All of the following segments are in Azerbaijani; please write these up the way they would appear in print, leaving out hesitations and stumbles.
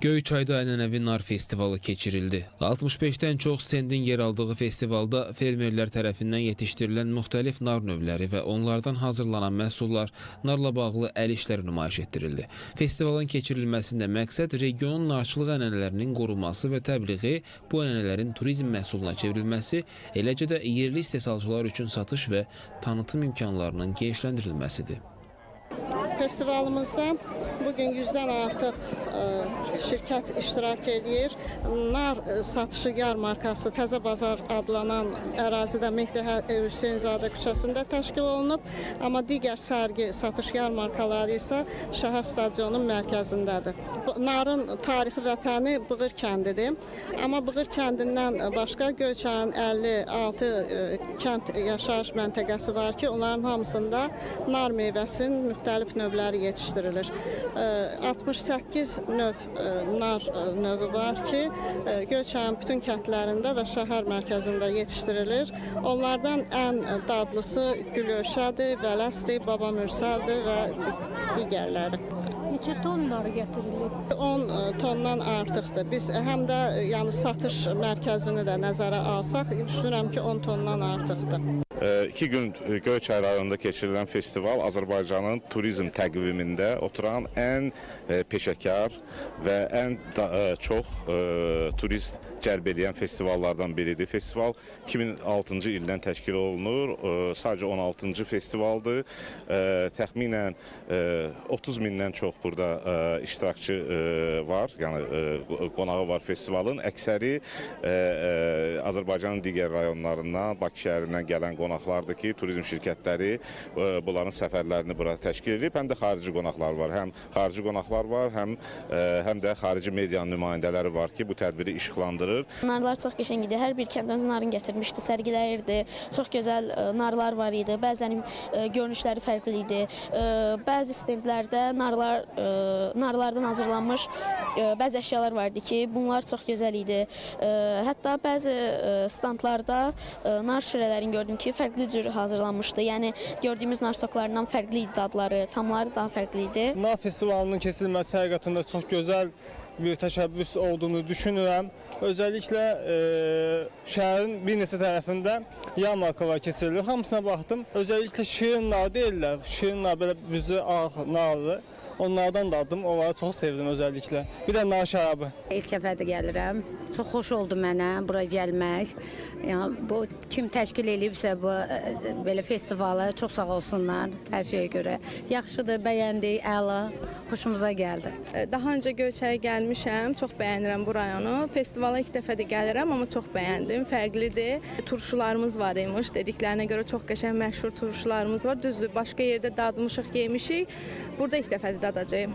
Göyçayda ənənəvi nar festivalı keçirildi. 65-dən çox stendin yer aldığı festivalda fermerlər tərəfindən yetişdirilən müxtəlif nar növləri və onlardan hazırlanan məhsullar, narla bağlı əl işləri nümayiş etdirildi. Festivalın keçirilməsində məqsəd regionun narçılıq ənənələrinin qorunması və təbliği, bu ənənələrin turizm məhsuluna çevrilməsi, eləcə də yerli istehsalçılar üçün satış və tanıtım imkanlarının genişləndirilməsidir. Festivalımızda bugün 100-dən artıq şirkət iştirak edir. Nar satışı yarmarkası Təzə Bazar adlanan ərazidə Mehdi Hüseynzadə küçəsində təşkil olunub. Amma digər sərgi satış yarmarkaları isə şəhər stadionunun mərkəzindədir. Narın tarixi vətəni Bığır kəndidir. Amma Bığır kəndindən başqa Göyçayın 56 kənd yaşayış məntəqəsi var ki, onların hamısında nar meyvəsinin müxtəlif növləri yetişdirilir. 68 növ nar növü var ki, Göyçayın bütün kəndlərində və şəhər mərkəzində yetişdirilir. Onlardan ən dadlısı Gülöşədir, Vələsdir, Baba Mürsəldir və digərləri. Neçə tonları getirilib? 10 tondan artıqdır. Biz həm də satış mərkəzini də nəzərə alsaq, düşünürəm ki 10 tondan artıqdır. 2 gün Göyçay rayonunda keçirilən festival Azərbaycanın turizm təqvimində oturan ən peşəkar və ən çox turist cəlb edən festivallardan biridir. Festival 2006-cı ildən təşkil olunur. Sadəcə 16-cı festivaldır. Təxminən 30 mindən çox burada iştirakçı var, yəni qonağı var festivalın. Əksəri Azərbaycanın digər rayonlarından, Bakı şəhərindən gələn qonaqlardır ki, turizm şirkətləri bunların səfərlərini bura təşkil edib. Həm də xarici qonaqlar var. Həm xarici qonaqlar var, həm də xarici medianın nümayəndələri var ki, bu tədbiri işıqlandırır. Narlar çox qəşəng idi. Hər bir kəndimizin narın gətirmişdi, sərgiləyirdi. Çox gözəl narlar var idi. Bəzən görünüşləri fərqli idi. Bəzi stendlərdə narlardan hazırlanmış bəzi əşyalar vardı ki, bunlar çox gözəl idi. Hətta bəzi standlarda nar şirələrini gördüm ki, fərqli cür hazırlanmışdı. Yəni gördüyümüz nar soklarından fərqli idi dadları, tamları daha fərqli idi. Nar festivalının keçirilməsi həqiqətən çox gözəl bir təşəbbüs olduğunu düşünürəm. Özəlliklə şəhərin bir neçə tərəfində yarmarkalar keçirilir. Hamısına baxdım. Özəlliklə şirin nar deyirlər. Şirin nar belə büzü ağ narlı. Onlardan da aldım. Onları çox sevdim özəlliklə. Bir də nar şərabı. İlk dəfədir gəlirəm. Çox xoş oldu mənə bura gəlmək. Yəni bu kim təşkil edibsə bu belə festivalı çox sağ olsunlar hər şeyə görə. Yaxşıdır, bəyəndik, əla, xoşumuza gəldi. Daha öncə Göyçaya gəlmişəm, çox bəyənirəm bu rayonu. Festivala ilk dəfədir gəlirəm, amma çox bəyəndim, fərqlidir. Turşularımız var imiş, dediklərinə görə çox qəşəng məşhur turşularımız var. Düzdür, başqa yerdə dadmışıq, yemişik. Burada ilk dəfədir dadacağım.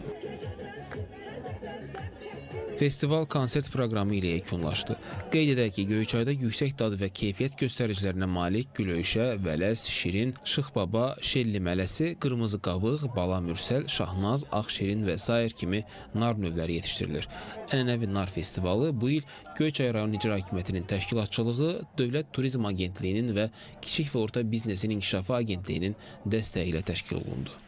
Festival konsert proqramı ilə yekunlaşdı. Qeyd edək ki, Göyçayda yüksək dad və keyfiyyət göstəricilərinə malik Gülöyşə, Vələs, Şirin, Şıxbaba, Şelli mələsi, Qırmızı qabıq, Bala Mürsəl, Şahnaz, Ağşirin və sair kimi nar növləri yetişdirilir. Ənənəvi nar festivalı bu il Göyçay rayon İcra Hakimiyyətinin təşkilatçılığı, Dövlət Turizm Agentliyinin və Kiçik və Orta Biznesin İnkişafı Agentliyinin dəstəyi ilə təşkil olundu.